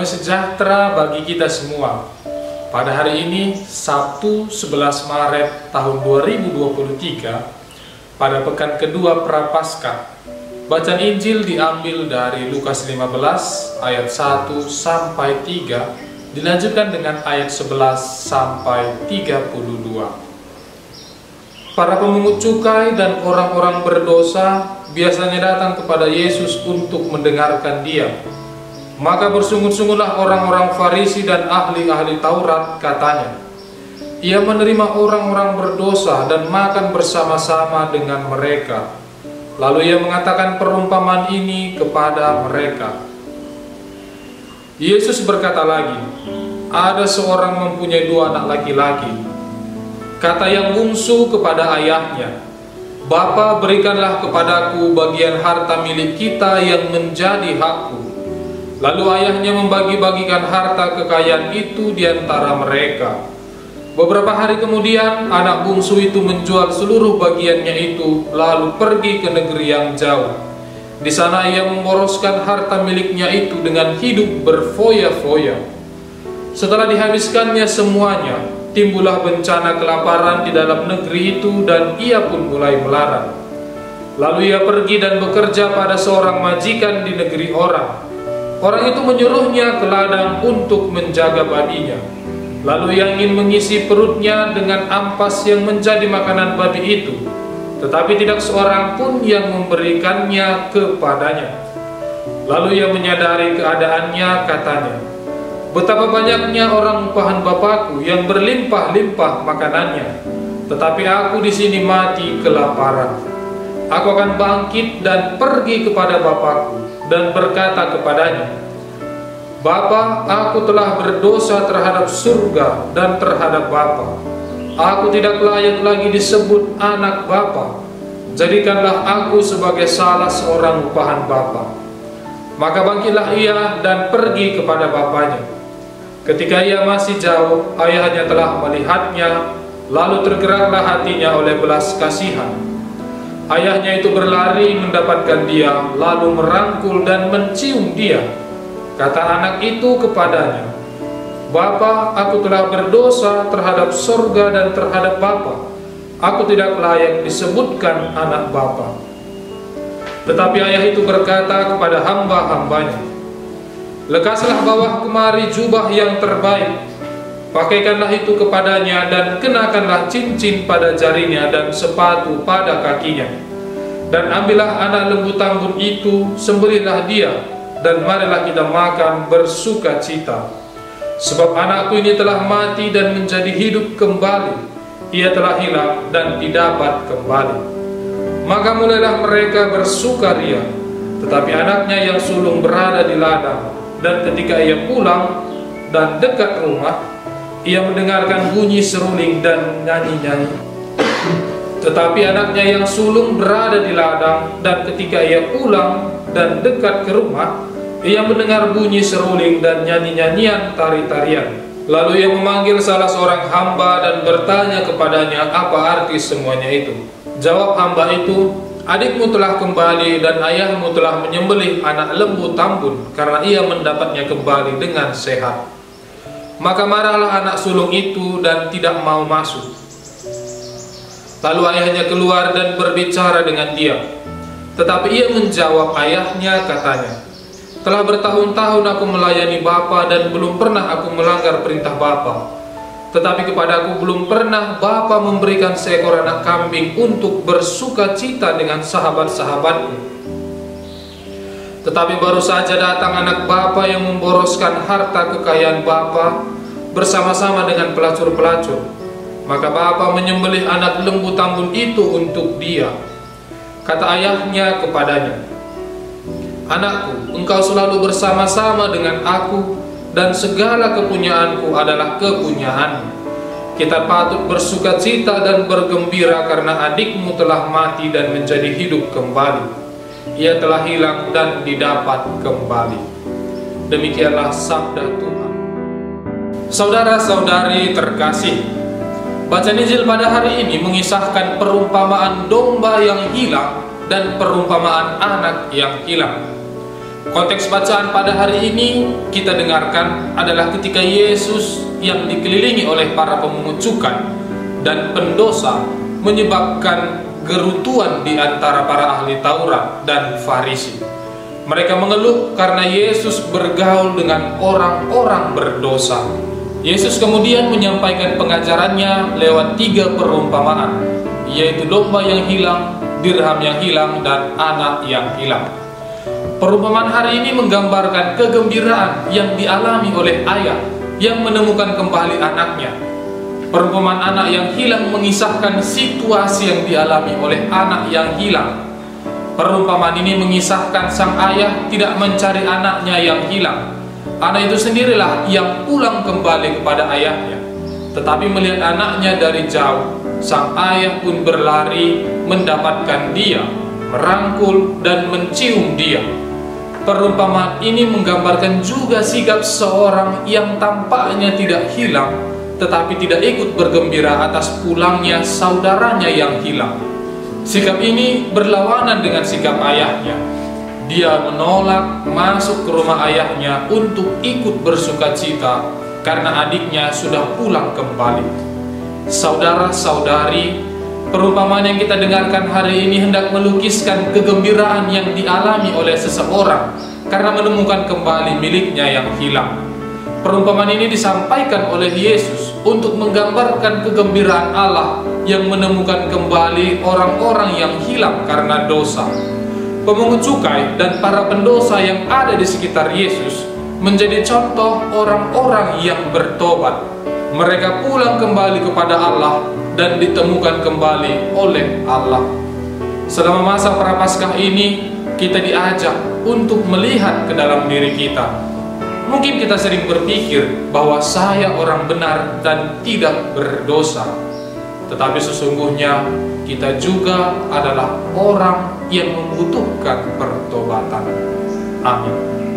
sejahtera bagi kita semua. Pada hari ini, Sabtu 11 Maret tahun 2023, pada pekan kedua Prapaskah, bacaan Injil diambil dari Lukas 15 ayat 1 sampai 3, dilanjutkan dengan ayat 11 sampai 32. Para pemungut cukai dan orang-orang berdosa biasanya datang kepada Yesus untuk mendengarkan Dia. Maka bersungut-sungutlah orang-orang Farisi dan ahli-ahli Taurat, katanya, Ia menerima orang-orang berdosa dan makan bersama-sama dengan mereka. Lalu Ia mengatakan perumpamaan ini kepada mereka. Yesus berkata lagi, ada seorang mempunyai 2 anak laki-laki. Kata yang bungsu kepada ayahnya, Bapa, berikanlah kepadaku bagian harta milik kita yang menjadi hakku. Lalu ayahnya membagi-bagikan harta kekayaan itu di antara mereka. Beberapa hari kemudian, anak bungsu itu menjual seluruh bagiannya itu, lalu pergi ke negeri yang jauh. Di sana ia memboroskan harta miliknya itu dengan hidup berfoya-foya. Setelah dihabiskannya semuanya, timbullah bencana kelaparan di dalam negeri itu dan ia pun mulai melarat. Lalu ia pergi dan bekerja pada seorang majikan di negeri orang. Orang itu menyuruhnya ke ladang untuk menjaga babinya. Lalu ia ingin mengisi perutnya dengan ampas yang menjadi makanan babi itu, tetapi tidak seorang pun yang memberikannya kepadanya. Lalu ia menyadari keadaannya, katanya, betapa banyaknya orang upahan Bapakku yang berlimpah-limpah makanannya, tetapi aku di sini mati kelaparan. Aku akan bangkit dan pergi kepada Bapakku dan berkata kepadanya, Bapa, aku telah berdosa terhadap surga dan terhadap Bapa. Aku tidak layak lagi disebut anak Bapa. Jadikanlah aku sebagai salah seorang upahan Bapa. Maka bangkitlah ia dan pergi kepada bapanya. Ketika ia masih jauh, ayahnya telah melihatnya, lalu tergeraklah hatinya oleh belas kasihan. Ayahnya itu berlari mendapatkan dia, lalu merangkul dan mencium dia. Kata anak itu kepadanya, Bapa, aku telah berdosa terhadap surga dan terhadap Bapa. Aku tidak layak disebutkan anak Bapa. Tetapi ayah itu berkata kepada hamba-hambanya, lekaslah bawah kemari jubah yang terbaik, pakaikanlah itu kepadanya dan kenakanlah cincin pada jarinya dan sepatu pada kakinya. Dan ambillah anak lembu tambun itu, sembelihlah dia, dan marilah kita makan bersuka cita. Sebab anakku ini telah mati dan menjadi hidup kembali. Ia telah hilang dan didapat kembali. Maka mulailah mereka bersukaria. Tetapi anaknya yang sulung berada di ladang, dan ketika ia pulang dan dekat rumah, ia mendengarkan bunyi seruling dan nyanyi-nyanyi. Tetapi anaknya yang sulung berada di ladang, dan ketika ia pulang dan dekat ke rumah, ia mendengar bunyi seruling dan nyanyi-nyanyian tari-tarian. Lalu ia memanggil salah seorang hamba dan bertanya kepadanya apa arti semuanya itu. Jawab hamba itu, adikmu telah kembali dan ayahmu telah menyembelih anak lembu tambun karena ia mendapatnya kembali dengan sehat. Maka marahlah anak sulung itu dan tidak mau masuk. Lalu ayahnya keluar dan berbicara dengan dia. Tetapi ia menjawab ayahnya, katanya, telah bertahun-tahun aku melayani Bapa dan belum pernah aku melanggar perintah Bapa. Tetapi kepadaku belum pernah Bapa memberikan seekor anak kambing untuk bersuka cita dengan sahabat-sahabatku. Tetapi baru saja datang anak Bapa yang memboroskan harta kekayaan Bapa bersama-sama dengan pelacur-pelacur. Maka Bapa menyembelih anak lembu tambun itu untuk dia. Kata ayahnya kepadanya, anakku, engkau selalu bersama-sama dengan aku, dan segala kepunyaanku adalah kepunyaanmu. Kita patut bersuka cita dan bergembira karena adikmu telah mati dan menjadi hidup kembali. Ia telah hilang dan didapat kembali. Demikianlah sabda Tuhan. Saudara-saudari terkasih, bacaan Injil pada hari ini mengisahkan perumpamaan domba yang hilang dan perumpamaan anak yang hilang. Konteks bacaan pada hari ini kita dengarkan adalah ketika Yesus yang dikelilingi oleh para pemungut cukai dan pendosa menyebabkan gerutuan di antara para ahli Taurat dan Farisi. Mereka mengeluh karena Yesus bergaul dengan orang-orang berdosa. Yesus kemudian menyampaikan pengajarannya lewat 3 perumpamaan, yaitu domba yang hilang, dirham yang hilang, dan anak yang hilang. Perumpamaan hari ini menggambarkan kegembiraan yang dialami oleh ayah yang menemukan kembali anaknya. Perumpamaan anak yang hilang mengisahkan situasi yang dialami oleh anak yang hilang. Perumpamaan ini mengisahkan sang ayah tidak mencari anaknya yang hilang. Anak itu sendirilah yang pulang kembali kepada ayahnya. Tetapi melihat anaknya dari jauh, sang ayah pun berlari mendapatkan dia, merangkul dan mencium dia. Perumpamaan ini menggambarkan juga sikap seorang yang tampaknya tidak hilang, tetapi tidak ikut bergembira atas pulangnya saudaranya yang hilang. Sikap ini berlawanan dengan sikap ayahnya. Dia menolak masuk ke rumah ayahnya untuk ikut bersukacita karena adiknya sudah pulang kembali. Saudara-saudari, perumpamaan yang kita dengarkan hari ini hendak melukiskan kegembiraan yang dialami oleh seseorang karena menemukan kembali miliknya yang hilang. Perumpamaan ini disampaikan oleh Yesus untuk menggambarkan kegembiraan Allah yang menemukan kembali orang-orang yang hilang karena dosa. Pemungut cukai dan para pendosa yang ada di sekitar Yesus menjadi contoh orang-orang yang bertobat. Mereka pulang kembali kepada Allah dan ditemukan kembali oleh Allah. Selama masa Prapaskah ini, kita diajak untuk melihat ke dalam diri kita. Mungkin kita sering berpikir bahwa saya orang benar dan tidak berdosa. Tetapi sesungguhnya kita juga adalah orang yang membutuhkan pertobatan. Amin.